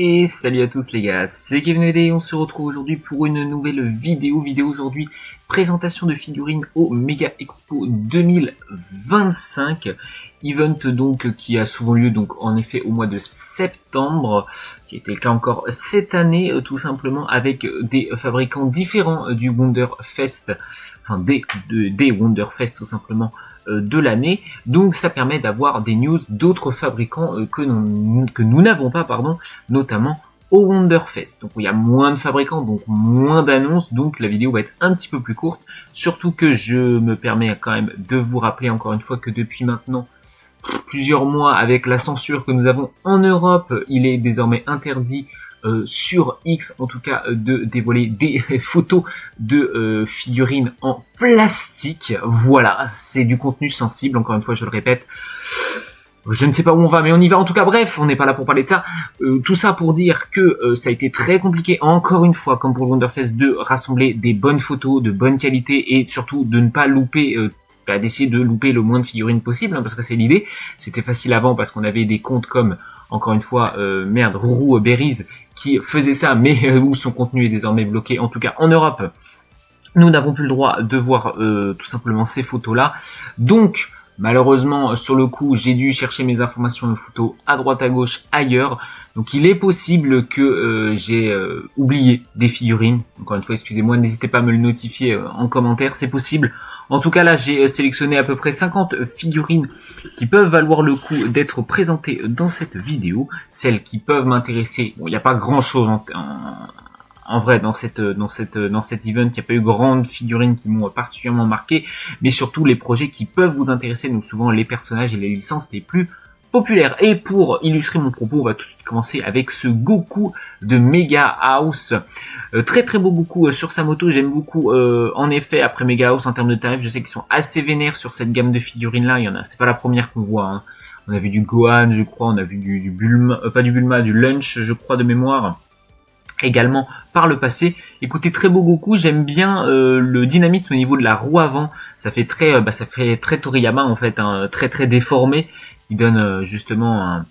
Et salut à tous les gars, c'est Kevin et on se retrouve aujourd'hui pour une nouvelle vidéo aujourd'hui, présentation de figurines au Mega Expo 2025, event donc qui a souvent lieu donc en effet au mois de septembre, qui a été le cas encore cette année tout simplement avec des fabricants différents du Wonderfest, enfin des Wonderfest tout simplement de l'année, donc ça permet d'avoir des news d'autres fabricants que nous n'avons pas, notamment au Wonderfest. Donc il y a moins de fabricants, donc moins d'annonces, donc la vidéo va être un petit peu plus courte, surtout que je me permets quand même de vous rappeler encore une fois que depuis maintenant plusieurs mois, avec la censure que nous avons en Europe, il est désormais interdit sur X en tout cas de dévoiler des photos de figurines en plastique. Voilà, c'est du contenu sensible, encore une fois je le répète. Je ne sais pas où on va, mais on y va en tout cas. Bref, on n'est pas là pour parler de ça. Tout ça pour dire que ça a été très compliqué, encore une fois, comme pour le Wonderfest, de rassembler des bonnes photos, de bonne qualité, et surtout de ne pas louper, d'essayer de louper le moins de figurines possible, parce que c'est l'idée. C'était facile avant parce qu'on avait des comptes comme, encore une fois, Rourou Berries, qui faisait ça, mais où son contenu est désormais bloqué, en tout cas en Europe. Nous n'avons plus le droit de voir tout simplement ces photos-là. Donc, malheureusement, sur le coup, j'ai dû chercher mes informations de photos à droite à gauche ailleurs. Donc il est possible que j'ai oublié des figurines. Encore une fois, excusez-moi, n'hésitez pas à me le notifier en commentaire, c'est possible. En tout cas là, j'ai sélectionné à peu près 50 figurines qui peuvent valoir le coup d'être présentées dans cette vidéo. Celles qui peuvent m'intéresser, bon, il n'y a pas grand-chose en vrai, dans cet event, il n'y a pas eu grandes figurines qui m'ont particulièrement marqué, mais surtout les projets qui peuvent vous intéresser, donc souvent les personnages et les licences les plus populaires. Et pour illustrer mon propos, on va tout de suite commencer avec ce Goku de Mega House. Très très beau Goku sur sa moto, j'aime beaucoup en effet. Après Mega House en termes de tarifs, je sais qu'ils sont assez vénères sur cette gamme de figurines là, il y en a, c'est pas la première qu'on voit, hein. On a vu du Gohan, je crois, on a vu du Bulma, pas du Bulma, du Lunch, je crois, de mémoire, également par le passé. Écoutez, très beau Goku, j'aime bien le dynamisme au niveau de la roue avant, ça fait très Toriyama en fait, hein, très très déformé, il donne justement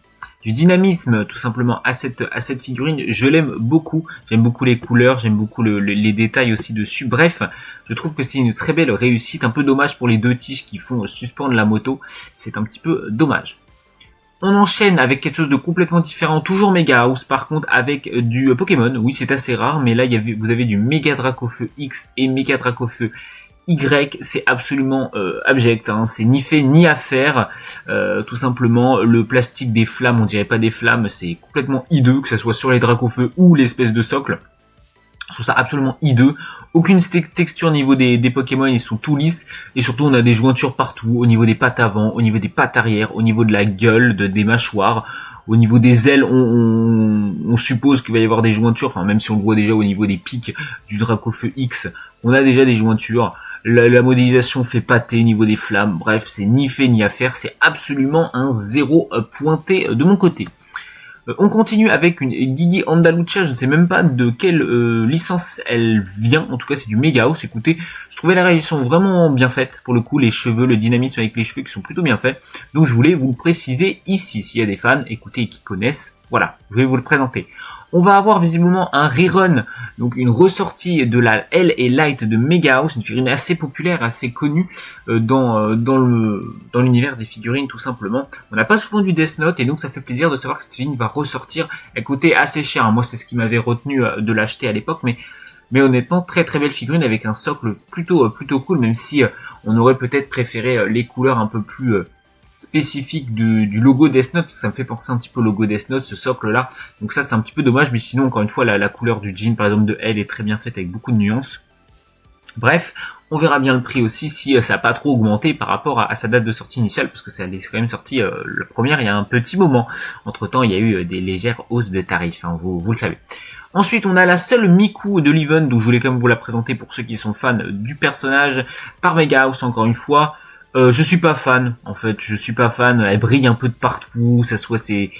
du dynamisme tout simplement à cette figurine. Je l'aime beaucoup, j'aime beaucoup les couleurs, j'aime beaucoup les détails aussi dessus. Bref, je trouve que c'est une très belle réussite, un peu dommage pour les deux tiges qui font suspendre la moto, c'est un petit peu dommage. On enchaîne avec quelque chose de complètement différent, toujours Mega House par contre, avec du Pokémon. Oui, c'est assez rare, mais là vous avez du Mega Dracofeu X et Mega Dracofeu Y. C'est absolument abject, hein. C'est ni fait ni à faire. Tout simplement, le plastique des flammes, on dirait pas des flammes, c'est complètement hideux, que ce soit sur les Dracofeu ou l'espèce de socle. Je trouve ça absolument hideux. Aucune texture au niveau des Pokémon, ils sont tout lisses. Et surtout, on a des jointures partout, au niveau des pattes avant, au niveau des pattes arrière, au niveau de la gueule, des mâchoires. Au niveau des ailes, on suppose qu'il va y avoir des jointures. Enfin, même si on le voit déjà au niveau des pics du Dracofeu X, on a déjà des jointures. La modélisation fait pâter au niveau des flammes. Bref, c'est ni fait ni à faire. C'est absolument un zéro pointé de mon côté. On continue avec une Gigi Andaluccia, je ne sais même pas de quelle licence elle vient, en tout cas c'est du Mega House. Écoutez, je trouvais la réalisation vraiment bien faite, pour le coup les cheveux, le dynamisme avec les cheveux qui sont plutôt bien faits, donc je voulais vous le préciser ici, s'il y a des fans, écoutez, qui connaissent, voilà, je vais vous le présenter. On va avoir visiblement un rerun, donc une ressortie de la L et Light de Mega House, une figurine assez populaire, assez connue dans l'univers des figurines tout simplement. On n'a pas souvent du Death Note et donc ça fait plaisir de savoir que cette figurine va ressortir. Elle coûtait assez cher, hein. Moi c'est ce qui m'avait retenu de l'acheter à l'époque, mais honnêtement très très belle figurine avec un socle plutôt cool, même si on aurait peut-être préféré les couleurs un peu plus spécifique du logo Death Note, parce que ça me fait penser un petit peu au logo Death Note, ce socle là, donc ça c'est un petit peu dommage, mais sinon encore une fois la couleur du jean par exemple de elle est très bien faite avec beaucoup de nuances. Bref, on verra bien le prix aussi si ça n'a pas trop augmenté par rapport à sa date de sortie initiale, parce que ça est quand même sorti la première il y a un petit moment. Entre temps il y a eu des légères hausses de tarifs, hein, vous le savez. Ensuite, on a la seule Miku de l'event, donc je voulais quand même vous la présenter pour ceux qui sont fans du personnage, par Mega House encore une fois. Je suis pas fan, en fait, je suis pas fan, elle brille un peu de partout, ça soit ses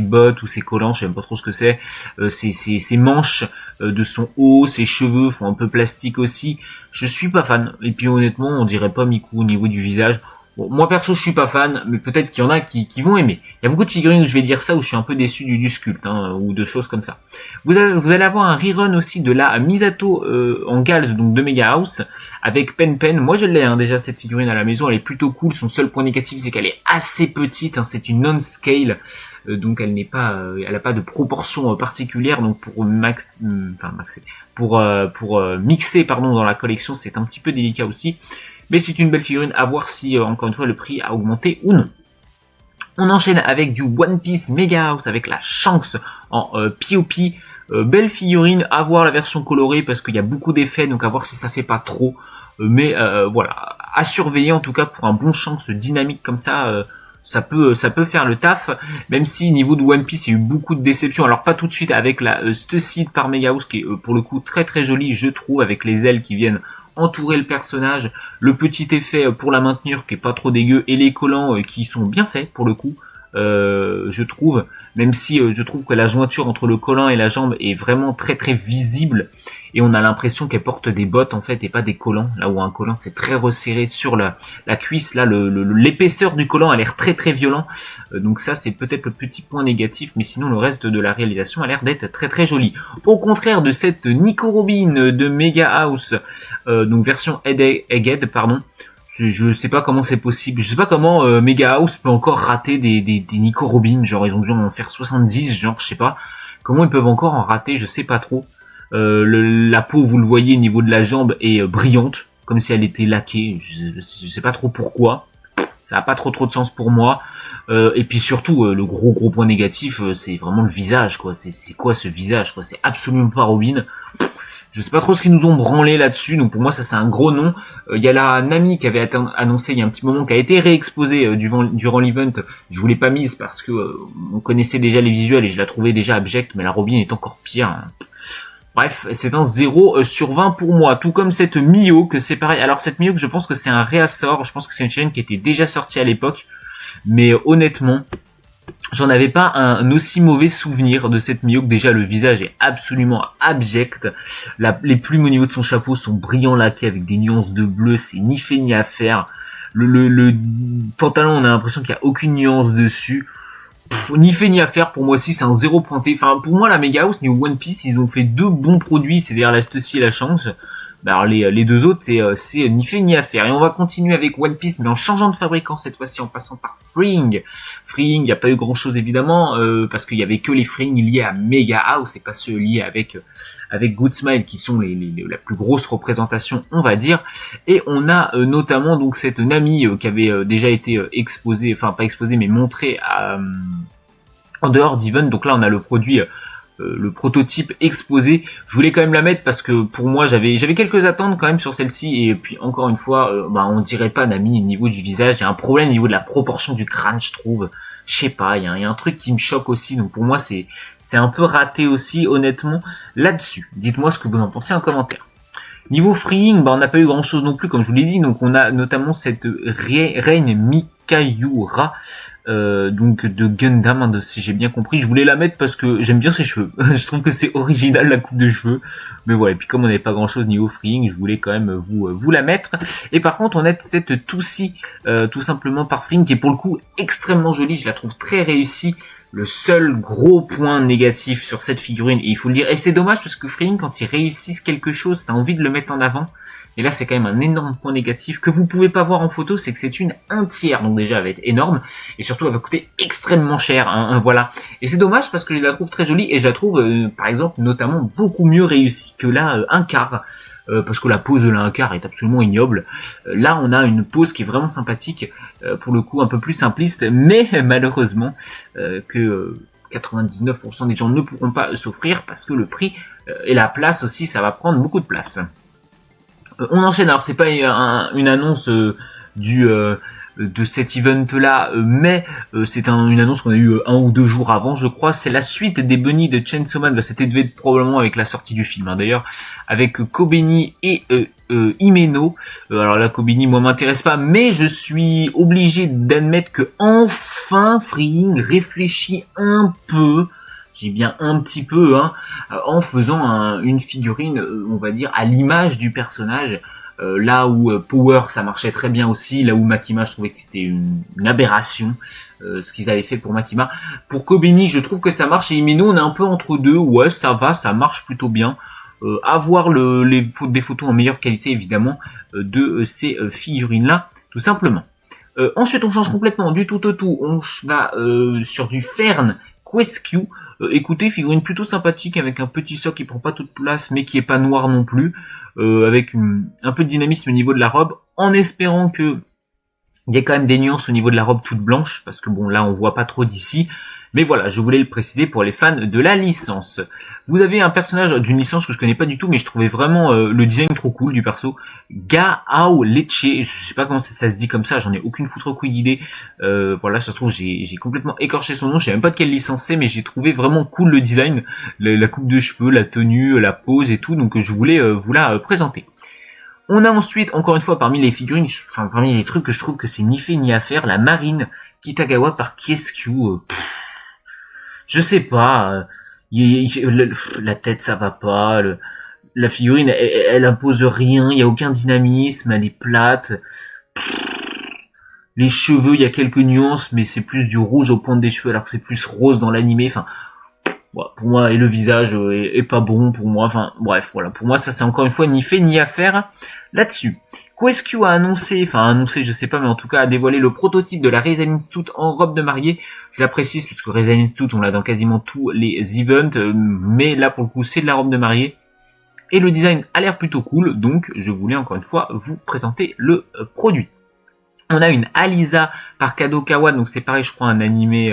bottes ou ses collants, je sais même pas trop ce que c'est, ses manches de son haut, ses cheveux font un peu plastique aussi, je suis pas fan, et puis honnêtement, on dirait pas Miku au niveau du visage, Bon, moi perso je suis pas fan, mais peut-être qu'il y en a qui vont aimer. Il y a beaucoup de figurines où je vais dire ça, où je suis un peu déçu du sculpt, ou de choses comme ça. Vous allez avoir un rerun aussi de la Misato en Gals, donc de Mega House, avec Pen Pen. Moi je l'ai déjà cette figurine à la maison, elle est plutôt cool. Son seul point négatif c'est qu'elle est assez petite, c'est une non-scale, donc elle n'est pas, elle a pas de proportion particulière, donc pour mixer pardon dans la collection c'est un petit peu délicat aussi. Mais c'est une belle figurine, à voir si, encore une fois, le prix a augmenté ou non. On enchaîne avec du One Piece Mega House avec la Shanks en POP. Belle figurine, à voir la version colorée parce qu'il y a beaucoup d'effets, donc à voir si ça fait pas trop. Mais voilà, à surveiller en tout cas pour un bon Shanks dynamique comme ça. Ça peut faire le taf, même si niveau de One Piece il y a eu beaucoup de déceptions. Alors pas tout de suite avec la Stucid par Mega House qui est pour le coup très très jolie je trouve, avec les ailes qui viennent entourer le personnage, le petit effet pour la maintenir qui est pas trop dégueu et les collants qui sont bien faits pour le coup, je trouve, même si je trouve que la jointure entre le collant et la jambe est vraiment très très visible et on a l'impression qu'elle porte des bottes en fait et pas des collants, là où un collant c'est très resserré sur la cuisse, là l'épaisseur du collant a l'air très très violent, donc ça c'est peut-être le petit point négatif, mais sinon le reste de la réalisation a l'air d'être très très joli. Au contraire de cette Nico Robin de Mega House, donc version Egghead pardon, je sais pas comment c'est possible, je sais pas comment Mega House peut encore rater des Nico Robin, genre ils ont dû en faire 70, genre je sais pas comment ils peuvent encore en rater, je sais pas trop. La peau, vous le voyez, au niveau de la jambe est brillante, comme si elle était laquée. Je sais pas trop pourquoi. Ça a pas trop de sens pour moi. Et puis surtout, le gros point négatif, c'est vraiment le visage, quoi. C'est quoi ce visage, quoi? C'est absolument pas Robin. Je sais pas trop ce qu'ils nous ont branlé là-dessus, donc pour moi ça c'est un gros nom. Il y a la Nami qui avait annoncé il y a un petit moment, qui a été réexposée durant l'event. Je vous l'ai pas mise parce que on connaissait déjà les visuels et je la trouvais déjà abjecte, mais la Robin est encore pire, hein. Bref, c'est un 0 sur 20 pour moi, tout comme cette Mio, que c'est pareil. Alors cette Mio, que je pense que c'est un réassort, je pense que c'est une figurine qui était déjà sortie à l'époque, mais honnêtement, j'en avais pas un aussi mauvais souvenir de cette Mio, que déjà le visage est absolument abject, les plumes au niveau de son chapeau sont brillants laqués avec des nuances de bleu, c'est ni fait ni à faire, le pantalon on a l'impression qu'il y a aucune nuance dessus. Ni fait ni à faire, pour moi aussi c'est un 0 pointé. Enfin pour moi la Mega House niveau One Piece ils ont fait deux bons produits, c'est-à-dire la Stussy et la Shanks. Alors les deux autres c'est ni fait ni à faire. Et on va continuer avec One Piece mais en changeant de fabricant cette fois-ci, en passant par Freeing. Freeing, il n'y a pas eu grand chose évidemment parce qu'il y avait que les Freeing liés à Mega House et pas ceux liés avec Good Smile qui sont la plus grosse représentation on va dire. Et on a notamment donc cette Nami qui avait déjà été exposée, enfin pas exposée mais montrée en dehors d'Event. Donc là on a le produit, le prototype exposé. Je voulais quand même la mettre parce que pour moi j'avais quelques attentes quand même sur celle-ci, et puis encore une fois on dirait pas Nami au niveau du visage, il y a un problème au niveau de la proportion du crâne je trouve. Je sais pas, il y a un truc qui me choque aussi, donc pour moi c'est un peu raté aussi honnêtement là-dessus. Dites-moi ce que vous en pensez en commentaire. Niveau Freeing, on n'a pas eu grand chose non plus comme je vous l'ai dit, donc on a notamment cette Reine Mikayura, donc de Gundam, si j'ai bien compris. Je voulais la mettre parce que j'aime bien ses cheveux, je trouve que c'est original la coupe de cheveux, mais voilà, et puis comme on n'avait pas grand chose niveau Freeing, je voulais quand même vous la mettre. Et par contre on a cette Toussi, tout simplement par Freeing, qui est pour le coup extrêmement jolie, je la trouve très réussie. Le seul gros point négatif sur cette figurine, et il faut le dire, et c'est dommage parce que Freeing, quand ils réussissent quelque chose, t'as envie de le mettre en avant, et là c'est quand même un énorme point négatif que vous pouvez pas voir en photo, c'est que c'est une 1/3, donc déjà elle va être énorme, et surtout elle va coûter extrêmement cher, voilà. Et c'est dommage parce que je la trouve très jolie, et je la trouve par exemple notamment beaucoup mieux réussie que la 1/4, parce que la pose de la 1/4 est absolument ignoble. Là on a une pose qui est vraiment sympathique, pour le coup un peu plus simpliste, mais malheureusement que 99% des gens ne pourront pas s'offrir parce que le prix et la place aussi, ça va prendre beaucoup de place. On enchaîne, alors c'est pas une annonce de cet event là, mais c'est une annonce qu'on a eu 1 ou 2 jours avant je crois. C'est la suite des bunnies de Chainsaw Man. C'était devait être probablement avec la sortie du film d'ailleurs, avec Kobeni et Himeno. Alors la Kobeni moi m'intéresse pas, mais je suis obligé d'admettre que enfin Freeing réfléchit un peu, j'ai bien un petit peu, en faisant une figurine, on va dire, à l'image du personnage. Là où Power ça marchait très bien aussi, là où Makima je trouvais que c'était une aberration ce qu'ils avaient fait pour Makima. Pour Kobeni je trouve que ça marche et Himeno on est un peu entre deux, ouais ça va, ça marche plutôt bien. Avoir des photos en meilleure qualité évidemment de ces figurines là tout simplement. Ensuite on change complètement du tout au tout, on va sur du Fern Quesq. Écoutez, figurine plutôt sympathique avec un petit socle qui prend pas toute place mais qui est pas noir non plus, avec un peu de dynamisme au niveau de la robe, en espérant que il y a quand même des nuances au niveau de la robe toute blanche, parce que bon là on voit pas trop d'ici. Mais voilà, je voulais le préciser pour les fans de la licence. Vous avez un personnage d'une licence que je connais pas du tout, mais je trouvais vraiment le design trop cool du perso. Gaao Leche, je sais pas comment ça se dit comme ça, j'en ai aucune foutre couille d'idée. Voilà, ça se trouve j'ai complètement écorché son nom, je sais même pas de quelle licence c'est, mais j'ai trouvé vraiment cool le design, la coupe de cheveux, la tenue, la pose et tout, donc je voulais vous la présenter. On a ensuite, encore une fois, parmi les figurines, enfin parmi les trucs que je trouve que c'est ni fait ni à faire, la marine Kitagawa par Quesq. Je sais pas, la tête ça va pas, la figurine elle impose rien, il y a aucun dynamisme, elle est plate. Les cheveux, il y a quelques nuances, mais c'est plus du rouge au point des cheveux alors que c'est plus rose dans l'animé. Enfin, pour moi, et le visage est pas bon pour moi. Enfin, bref, voilà. Pour moi, ça c'est encore une fois ni fait ni à faire là-dessus. Quesq a annoncé, je sais pas, mais en tout cas a dévoilé le prototype de la Reisen Institute en robe de mariée. Je la précise puisque Reisen Institute, on l'a dans quasiment tous les events, mais là pour le coup c'est de la robe de mariée. Et le design a l'air plutôt cool, donc je voulais encore une fois vous présenter le produit. On a une Alisa par Kadokawa, donc c'est pareil, je crois un animé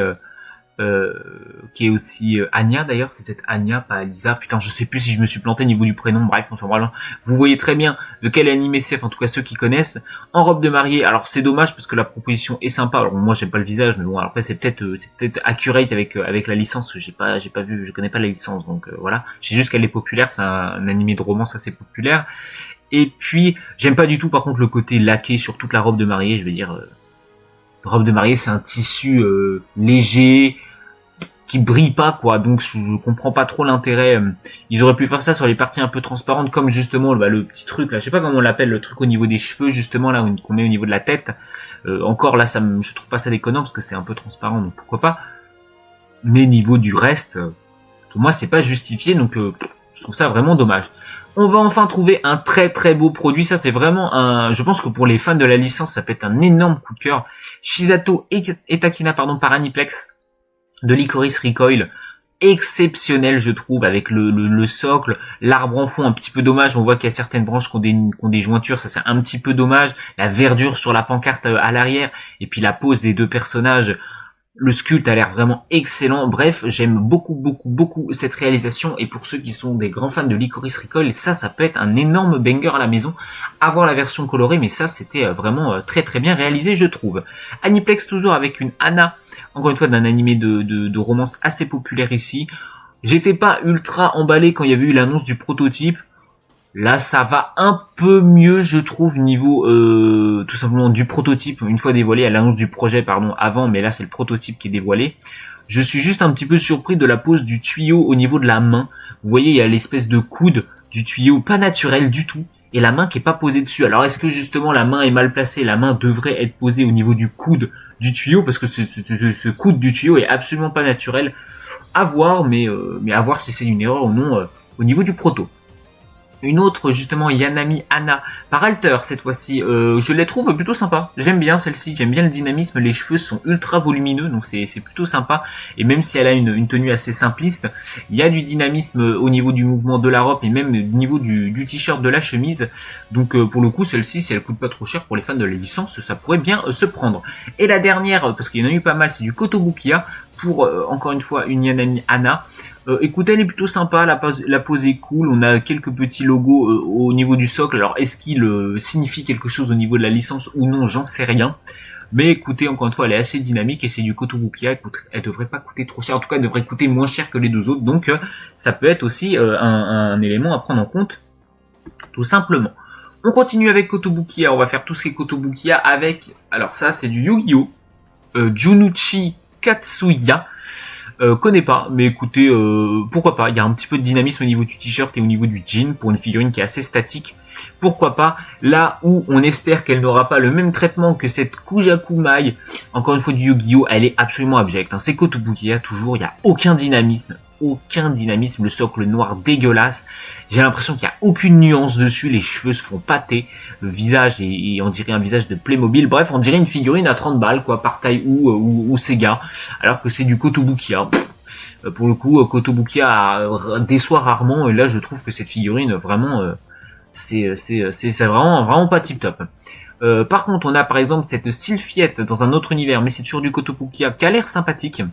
qui est aussi Anya d'ailleurs, c'est peut-être Anya, pas Alisa. Putain, je sais plus si je me suis planté au niveau du prénom. Bref, on s'en va là. Vous voyez très bien de quel animé c'est, en tout cas ceux qui connaissent. En robe de mariée. Alors c'est dommage parce que la proposition est sympa. Alors moi j'aime pas le visage, mais bon après c'est peut-être accurate avec la licence. J'ai pas vu, je connais pas la licence, donc voilà. Je sais juste qu'elle est populaire. C'est un animé de romance assez populaire. Et puis j'aime pas du tout par contre le côté laqué sur toute la robe de mariée. Je veux dire, robe de mariée c'est un tissu léger, qui brille pas quoi, donc je comprends pas trop l'intérêt. Ils auraient pu faire ça sur les parties un peu transparentes, comme justement le petit truc là, je sais pas comment on l'appelle, le truc au niveau des cheveux justement là qu'on met au niveau de la tête. Encore là je trouve pas ça déconnant parce que c'est un peu transparent, donc pourquoi pas. Mais niveau du reste, pour moi c'est pas justifié, donc je trouve ça vraiment dommage. On va enfin trouver un très très beau produit, ça c'est vraiment je pense que pour les fans de la licence ça peut être un énorme coup de cœur. Shizato Etakina par Aniplex de Lycoris Recoil, exceptionnel je trouve, avec le socle, l'arbre en fond un petit peu dommage, on voit qu'il y a certaines branches qui ont des jointures, ça c'est un petit peu dommage, la verdure sur la pancarte à l'arrière, et puis la pose des deux personnages, le sculpte a l'air vraiment excellent. Bref, j'aime beaucoup cette réalisation, et pour ceux qui sont des grands fans de Lycoris Recoil, ça peut être un énorme banger à la maison. Avoir la version colorée, mais ça c'était vraiment très bien réalisé je trouve. Aniplex toujours avec une Anna, encore une fois d'un animé de romance assez populaire ici. J'étais pas ultra emballé quand il y avait eu l'annonce du prototype. Là, ça va un peu mieux, je trouve, niveau tout simplement du prototype. Une fois dévoilé, à l'annonce du projet, avant, mais là, c'est le prototype qui est dévoilé. Je suis juste un petit peu surpris de la pose du tuyau au niveau de la main. Vous voyez, il y a l'espèce de coude du tuyau, pas naturel du tout, et la main qui est pas posée dessus. Alors, est-ce que justement la main est mal placée? La main devrait être posée au niveau du coude du tuyau, parce que ce coude du tuyau est absolument pas naturel. À voir, mais à voir si c'est une erreur ou non au niveau du proto. Une autre justement, Yanami Anna par Alter cette fois-ci, je les trouve plutôt sympa. J'aime bien celle-ci, j'aime bien le dynamisme, les cheveux sont ultra volumineux, donc c'est plutôt sympa. Et même si elle a une tenue assez simpliste, il y a du dynamisme au niveau du mouvement de la robe et même au niveau du t-shirt de la chemise. Donc pour le coup, celle-ci, si elle coûte pas trop cher pour les fans de la licence, ça pourrait bien se prendre. Et la dernière, parce qu'il y en a eu pas mal, c'est du Kotobukiya pour encore une fois une Yanami Anna. Écoutez, elle est plutôt sympa, la pose est cool, on a quelques petits logos au niveau du socle, alors est-ce qu'il signifie quelque chose au niveau de la licence ou non, j'en sais rien, mais écoutez, encore une fois, elle est assez dynamique et c'est du Kotobukiya, elle devrait pas coûter trop cher, en tout cas elle devrait coûter moins cher que les deux autres, donc ça peut être aussi un élément à prendre en compte, tout simplement. On continue avec Kotobukiya, on va faire tout ce qui est Kotobukiya avec, alors ça c'est du Yu-Gi-Oh! Junuchi Katsuya. Connais pas, mais écoutez, pourquoi pas, il y a un petit peu de dynamisme au niveau du t-shirt et au niveau du jean pour une figurine qui est assez statique pourquoi pas. Là où on espère qu'elle n'aura pas le même traitement que cette Kujaku Mai, encore une fois du Yu-Gi-Oh, elle est absolument abjecte. C'est Kotobukiya toujours, il n'y a aucun dynamisme, le socle noir dégueulasse. J'ai l'impression qu'il n'y a aucune nuance dessus, les cheveux se font pâter, le visage on dirait un visage de Playmobil. Bref, on dirait une figurine à 30 balles, quoi, par taille ou Sega, alors que c'est du Kotobukiya. Pour le coup, Kotobukiya déçoit rarement, et là je trouve que cette figurine vraiment c'est vraiment pas tip top. Par contre, on a par exemple cette Sylphiette dans un autre univers, mais c'est toujours du Kotobukiya qui a l'air sympathique,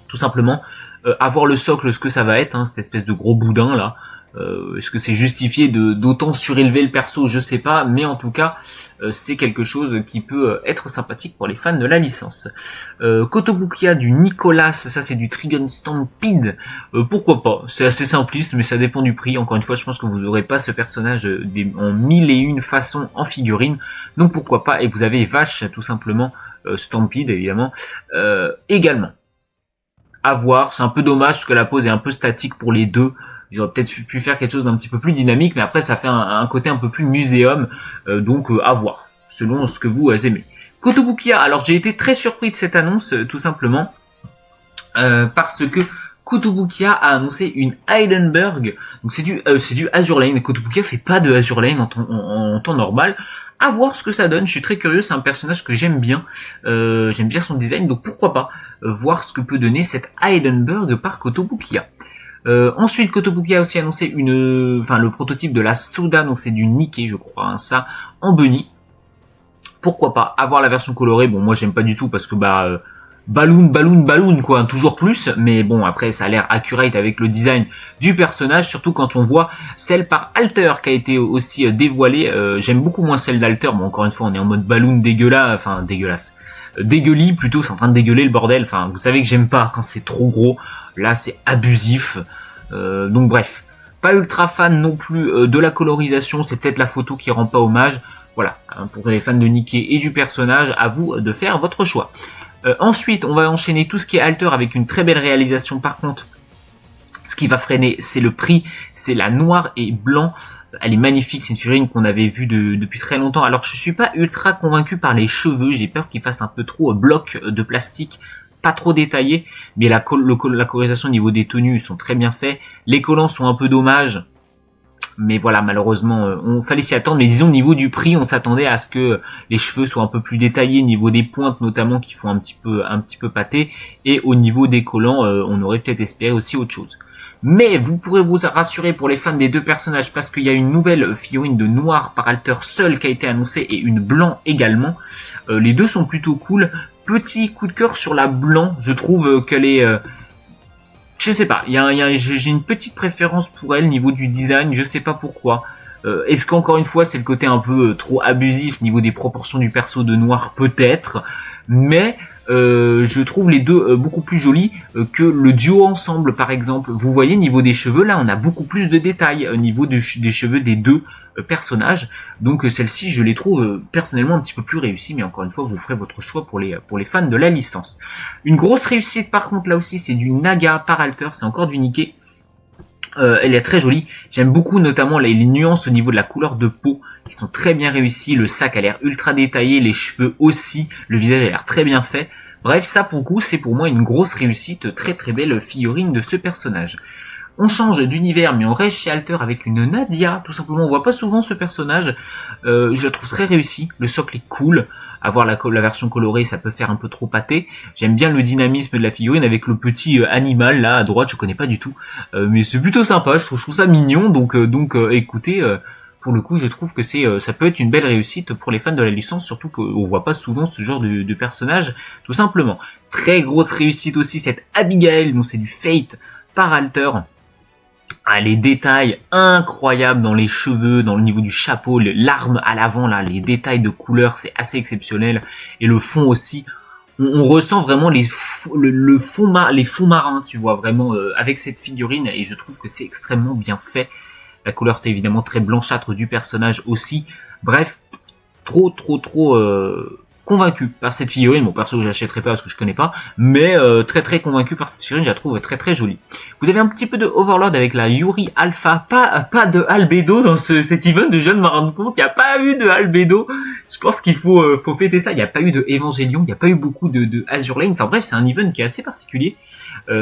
tout simplement. Avoir le socle, ce que ça va être, cette espèce de gros boudin là. Est-ce que c'est justifié d'autant surélever le perso, je sais pas, mais en tout cas c'est quelque chose qui peut être sympathique pour les fans de la licence. Kotobukiya du Nicolas, ça c'est du Trigon Stampede, pourquoi pas, c'est assez simpliste mais ça dépend du prix. Encore une fois, je pense que vous aurez pas ce personnage en 1001 façons en figurine, donc pourquoi pas. Et vous avez Vache tout simplement, Stampede évidemment, également à voir. C'est un peu dommage parce que la pose est un peu statique pour les deux. Ils auraient peut-être pu faire quelque chose d'un petit peu plus dynamique, mais après ça fait un côté un peu plus muséum, donc à voir, selon ce que vous aimez. Kotobukiya, alors j'ai été très surpris de cette annonce, tout simplement, parce que Kotobukiya a annoncé une Heidenberg, donc c'est du Azur Lane. Kotobukiya fait pas de Azur Lane en temps normal. À voir ce que ça donne, je suis très curieux, c'est un personnage que j'aime bien son design, donc pourquoi pas voir ce que peut donner cette Heidenberg par Kotobukiya. Ensuite, Kotobukiya a aussi annoncé le prototype de la Soda, donc c'est du Nikkei, je crois, ça, en bunny. Pourquoi pas avoir la version colorée. Bon, moi j'aime pas du tout parce que balloon quoi, toujours plus, mais bon, après ça a l'air accurate avec le design du personnage, surtout quand on voit celle par Alter qui a été aussi dévoilée. J'aime beaucoup moins celle d'Alter, bon encore une fois on est en mode balloon dégueulasse, dégueulis plutôt, c'est en train de dégueuler le bordel, vous savez que j'aime pas quand c'est trop gros, là c'est abusif, donc bref, pas ultra fan non plus de la colorisation, c'est peut-être la photo qui rend pas hommage, voilà, pour les fans de Nikkei et du personnage, à vous de faire votre choix. Ensuite, on va enchaîner tout ce qui est Alter avec une très belle réalisation. Par contre, ce qui va freiner, c'est le prix. C'est la noire et blanc. Elle est magnifique. C'est une figurine qu'on avait vue depuis très longtemps. Alors, je suis pas ultra convaincu par les cheveux. J'ai peur qu'ils fassent un peu trop bloc de plastique, pas trop détaillé. Mais la colorisation au niveau des tenues sont très bien faits. Les collants sont un peu dommages. Mais voilà, malheureusement, on fallait s'y attendre. Mais disons, au niveau du prix, on s'attendait à ce que les cheveux soient un peu plus détaillés, au niveau des pointes notamment, qui font un petit peu pâter. Et au niveau des collants, on aurait peut-être espéré aussi autre chose. Mais vous pourrez vous rassurer pour les fans des deux personnages, parce qu'il y a une nouvelle figurine de noir par Alter seule qui a été annoncée, et une blanc également. Les deux sont plutôt cool. Petit coup de cœur sur la blanc, je trouve qu'elle est... je sais pas, j'ai une petite préférence pour elle niveau du design, je sais pas pourquoi. Est-ce qu'encore une fois c'est le côté un peu trop abusif niveau des proportions du perso de noir, peut-être, mais je trouve les deux beaucoup plus jolis que le duo ensemble par exemple. Vous voyez, niveau des cheveux, là on a beaucoup plus de détails au niveau des cheveux des deux personnages, donc celle-ci je les trouve personnellement un petit peu plus réussie, mais encore une fois vous ferez votre choix pour les fans de la licence. Une grosse réussite par contre là aussi, c'est du Naga par Alter, c'est encore du Nikkei. Elle est très jolie, j'aime beaucoup notamment les nuances au niveau de la couleur de peau qui sont très bien réussies, le sac a l'air ultra détaillé, les cheveux aussi, le visage a l'air très bien fait. Bref, ça pour le coup c'est pour moi une grosse réussite, très très belle figurine de ce personnage. On change d'univers, mais on reste chez Alter avec une Nadia, tout simplement. On voit pas souvent ce personnage. Je la trouve très réussi. Le socle est cool. Avoir la version colorée, ça peut faire un peu trop pâté. J'aime bien le dynamisme de la figurine avec le petit animal là à droite. Je connais pas du tout, mais c'est plutôt sympa. Je trouve ça mignon. Donc, écoutez, pour le coup, je trouve que ça peut être une belle réussite pour les fans de la licence, surtout qu'on voit pas souvent ce genre de personnage, tout simplement. Très grosse réussite aussi cette Abigail, donc c'est du Fate par Alter. Les détails incroyables dans les cheveux, dans le niveau du chapeau, l'arme à l'avant là, les détails de couleur, c'est assez exceptionnel. Et le fond aussi, on ressent vraiment les fonds marins, tu vois, vraiment avec cette figurine. Et je trouve que c'est extrêmement bien fait. La couleur est évidemment très blanchâtre du personnage aussi. Bref, trop convaincu par cette figurine. Bon, perso, j'achèterai pas parce que je connais pas, mais très très convaincu par cette figurine. Je la trouve très très jolie. Vous avez un petit peu de Overlord avec la Yuri Alpha, pas de Albedo dans cet event. Je viens de me rendre compte, il n'y a pas eu de Albedo. Je pense qu'il faut fêter ça. Il n'y a pas eu de Evangelion, il n'y a pas eu beaucoup de Azur Lane. Enfin bref, c'est un event qui est assez particulier,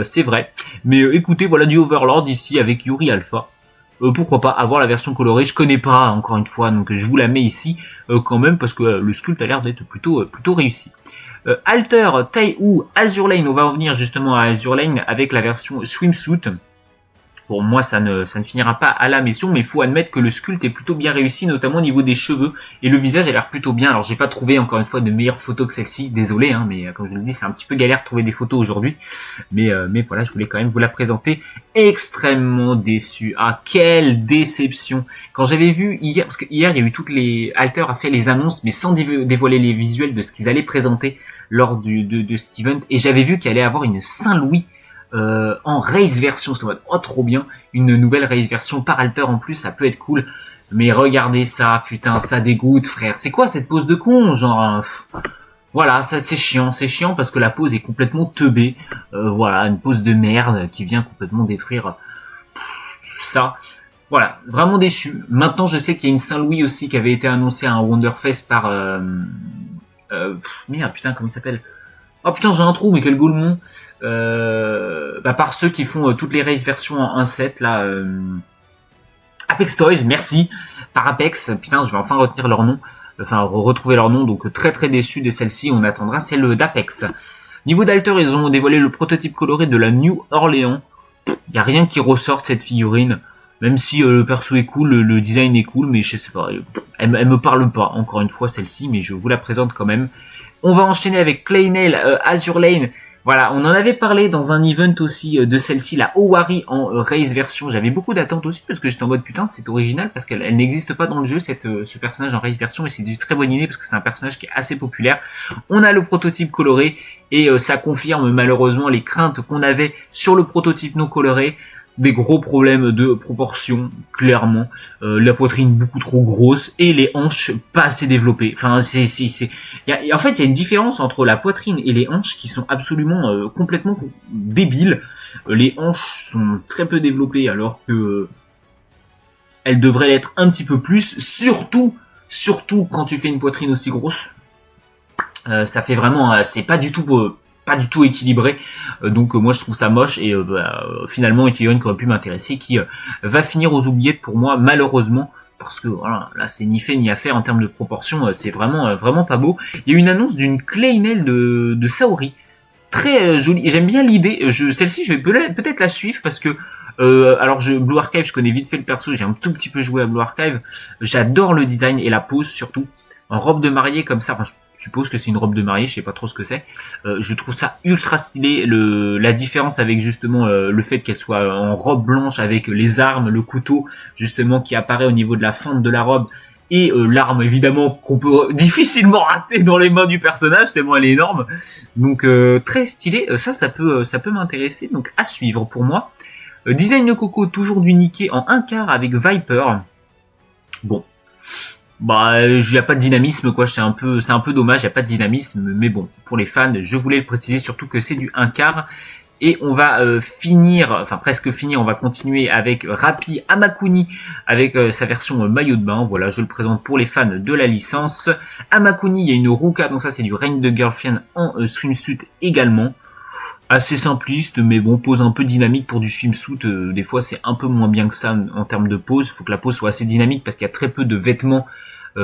c'est vrai. Mais écoutez, voilà du Overlord ici avec Yuri Alpha. Pourquoi pas avoir la version colorée, je connais pas encore une fois, donc je vous la mets ici quand même parce que le sculpt a l'air d'être plutôt réussi. Alter, Taihu, Azur Lane, on va revenir justement à Azur Lane avec la version swimsuit. Pour moi, ça ne finira pas à la mission, mais il faut admettre que le sculpt est plutôt bien réussi, notamment au niveau des cheveux, et le visage a l'air plutôt bien. Alors, j'ai pas trouvé, encore une fois, de meilleures photos que celle-ci, désolé, hein, mais comme je le dis, c'est un petit peu galère de trouver des photos aujourd'hui, mais voilà, je voulais quand même vous la présenter. Extrêmement déçu. Ah, quelle déception. Quand j'avais vu hier, parce que hier, il y a eu toutes les... Alter a fait les annonces, mais sans dévoiler les visuels de ce qu'ils allaient présenter lors de cet event, et j'avais vu qu'il allait avoir une Saint-Louis en race version, c'est en mode oh trop bien, une nouvelle race version par Alter en plus, ça peut être cool. Mais regardez ça, putain, ça dégoûte frère. C'est quoi cette pose de con, genre voilà, ça c'est chiant parce que la pose est complètement teubée. Voilà, une pose de merde qui vient complètement détruire ça. Voilà, vraiment déçu. Maintenant, je sais qu'il y a une Saint-Louis aussi qui avait été annoncée à un Wonderfest par merde, putain, comment il s'appelle? Oh putain, j'ai un trou, mais quel gaulemont. Par ceux qui font toutes les race versions en 1.7 là, Apex Toys, merci. Par Apex, putain, je vais enfin retenir leur nom, enfin retrouver leur nom, donc très très déçu de celle-ci. On attendra celle d'Apex. Niveau d'Alter, ils ont dévoilé le prototype coloré de la New Orleans. Y a rien qui ressort de cette figurine, même si le perso est cool, le design est cool, mais je sais pas, elle me parle pas. Encore une fois celle-ci, mais je vous la présente quand même. On va enchaîner avec Claynail, Azur Lane. Voilà, on en avait parlé dans un event aussi de celle-ci, la Owari en race version. J'avais beaucoup d'attentes aussi parce que j'étais en mode putain, c'est original parce qu'elle n'existe pas dans le jeu, ce personnage en race version, mais c'est une très bonne idée parce que c'est un personnage qui est assez populaire. On a le prototype coloré et ça confirme malheureusement les craintes qu'on avait sur le prototype non coloré. Des gros problèmes de proportion, clairement, la poitrine beaucoup trop grosse et les hanches pas assez développées. Enfin, en fait, il y a une différence entre la poitrine et les hanches qui sont absolument complètement débiles. Les hanches sont très peu développées alors que elles devraient l'être un petit peu plus. Surtout quand tu fais une poitrine aussi grosse, ça fait vraiment, c'est pas du tout équilibré, donc moi je trouve ça moche et finalement une figurine qui aurait pu m'intéresser qui va finir aux oubliettes pour moi malheureusement parce que voilà, là c'est ni fait ni à faire en termes de proportion, c'est vraiment pas beau. Il y a une annonce d'une Claynail de Saori, très jolie, et j'aime bien l'idée. Celle-ci je vais peut-être la suivre parce que alors Blue Archive, je connais vite fait le perso, j'ai un tout petit peu joué à Blue Archive, j'adore le design et la pose surtout en robe de mariée comme ça. Enfin, je suppose que c'est une robe de mariée, je sais pas trop ce que c'est. Je trouve ça ultra stylé, la différence avec justement le fait qu'elle soit en robe blanche avec les armes, le couteau justement qui apparaît au niveau de la fente de la robe et l'arme évidemment qu'on peut difficilement rater dans les mains du personnage tellement elle est énorme. Donc très stylé, ça peut m'intéresser, donc à suivre pour moi. Design de Coco toujours du Nikkei en 1/4 avec Viper. Bon. Il y a pas de dynamisme quoi, c'est un peu dommage, il y a pas de dynamisme, mais bon, pour les fans, je voulais le préciser surtout que c'est du 1/4 et on va presque finir, on va continuer avec Rappi Amakuni avec sa version maillot de bain. Voilà, je le présente pour les fans de la licence. Amakuni, il y a une Ruka, donc ça c'est du Reign de Girlfriend en swimsuit également. Assez simpliste, mais bon, pose un peu dynamique pour du swimsuit. Des fois, c'est un peu moins bien que ça en termes de pose. Il faut que la pose soit assez dynamique parce qu'il y a très peu de vêtements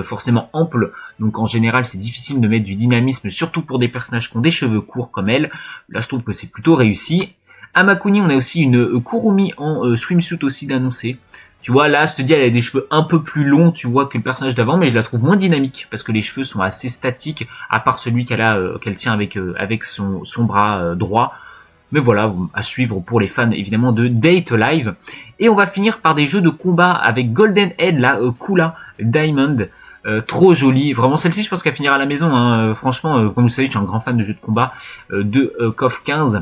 forcément amples. Donc en général, c'est difficile de mettre du dynamisme, surtout pour des personnages qui ont des cheveux courts comme elle. Là, je trouve que c'est plutôt réussi. À Makuni, on a aussi une Kurumi en swimsuit aussi d'annoncer. Tu vois, là, je te dis, elle a des cheveux un peu plus longs, tu vois, que le personnage d'avant, mais je la trouve moins dynamique, parce que les cheveux sont assez statiques, à part celui qu'elle tient avec son bras droit. Mais voilà, à suivre pour les fans, évidemment, de Date Live. Et on va finir par des jeux de combat avec Golden Head, là, Kula Diamond. Trop jolie, vraiment celle-ci je pense qu'elle finira à la maison, hein. Franchement, comme vous savez je suis un grand fan de jeux de combat de KOF 15.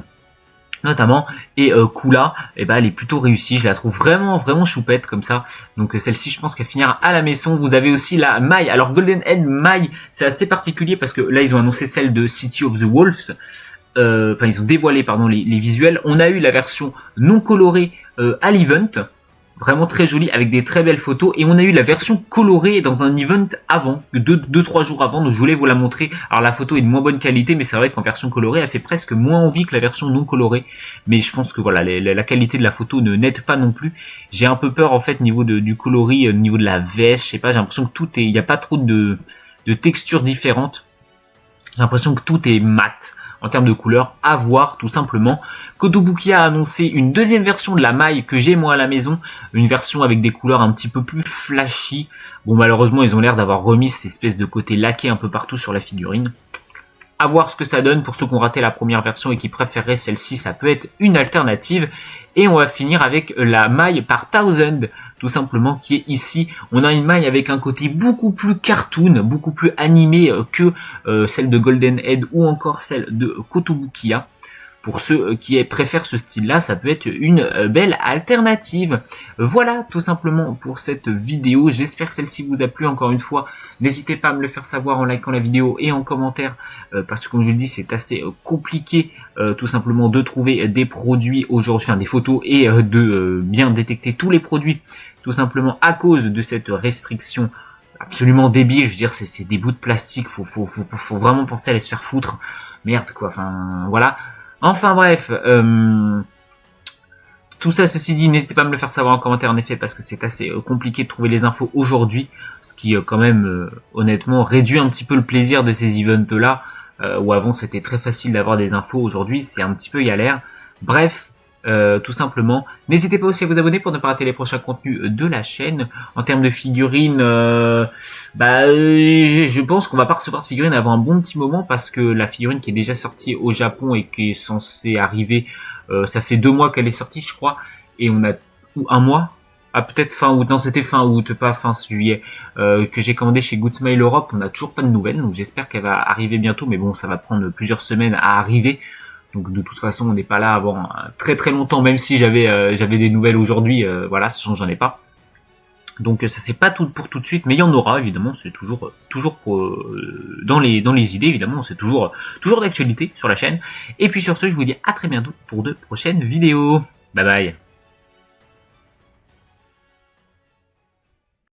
notamment, et Kula, et ben elle est plutôt réussie, je la trouve vraiment choupette comme ça. Donc celle-ci, je pense qu'elle finira à la maison. Vous avez aussi la Mai. Alors Golden Head Mai, c'est assez particulier parce que là ils ont annoncé celle de City of the Wolves. Enfin ils ont dévoilé pardon les visuels. On a eu la version non colorée à l'event, vraiment très jolie avec des très belles photos, et on a eu la version colorée dans un event avant, 2-3 jours avant, donc je voulais vous la montrer. Alors la photo est de moins bonne qualité, mais c'est vrai qu'en version colorée elle fait presque moins envie que la version non colorée, mais je pense que voilà la qualité de la photo ne n'aide pas non plus. J'ai un peu peur en fait niveau du coloris, niveau de la veste, je sais pas, j'ai l'impression que il n'y a pas trop de textures différentes, j'ai l'impression que tout est mat en termes de couleurs, à voir tout simplement. Kotobuki a annoncé une deuxième version de la maille que j'ai moi à la maison, une version avec des couleurs un petit peu plus flashy. Bon, malheureusement ils ont l'air d'avoir remis cette espèce de côté laqué un peu partout sur la figurine. À voir ce que ça donne. Pour ceux qui ont raté la première version et qui préféreraient celle-ci, ça peut être une alternative. Et on va finir avec la maille par Thousand, tout simplement, qui est ici. On a une maille avec un côté beaucoup plus cartoon, beaucoup plus animé que celle de Golden Head ou encore celle de Kotobukiya. Pour ceux qui préfèrent ce style-là, ça peut être une belle alternative. Voilà tout simplement pour cette vidéo. J'espère que celle-ci vous a plu. Encore une fois, n'hésitez pas à me le faire savoir en likant la vidéo et en commentaire, parce que comme je le dis, c'est assez compliqué tout simplement de trouver des produits aujourd'hui, enfin des photos, et de bien détecter tous les produits, tout simplement à cause de cette restriction absolument débile. Je veux dire, c'est des bouts de plastique, faut vraiment penser à les se faire foutre. Merde quoi, enfin voilà. Enfin bref, tout ça ceci dit, n'hésitez pas à me le faire savoir en commentaire en effet, parce que c'est assez compliqué de trouver les infos aujourd'hui, ce qui quand même honnêtement réduit un petit peu le plaisir de ces events là, où avant c'était très facile d'avoir des infos, aujourd'hui c'est un petit peu galère. Bref, tout simplement, n'hésitez pas aussi à vous abonner pour ne pas rater les prochains contenus de la chaîne. En termes de figurines, je pense qu'on va pas recevoir de figurines avant un bon petit moment, parce que la figurine qui est déjà sortie au Japon et qui est censée arriver, ça fait 2 mois qu'elle est sortie je crois, et on a ou 1 mois, peut-être fin août, non c'était fin août, pas fin juillet, que j'ai commandé chez Good Smile Europe. On n'a toujours pas de nouvelles, donc j'espère qu'elle va arriver bientôt, mais bon ça va prendre plusieurs semaines à arriver. Donc de toute façon on n'est pas là avant très longtemps, même si j'avais des nouvelles aujourd'hui, voilà, sachant que j'en ai pas. Donc ça c'est pas tout pour tout de suite, mais il y en aura évidemment, c'est toujours dans les idées évidemment, c'est toujours d'actualité sur la chaîne. Et puis sur ce, je vous dis à très bientôt pour de prochaines vidéos. Bye bye.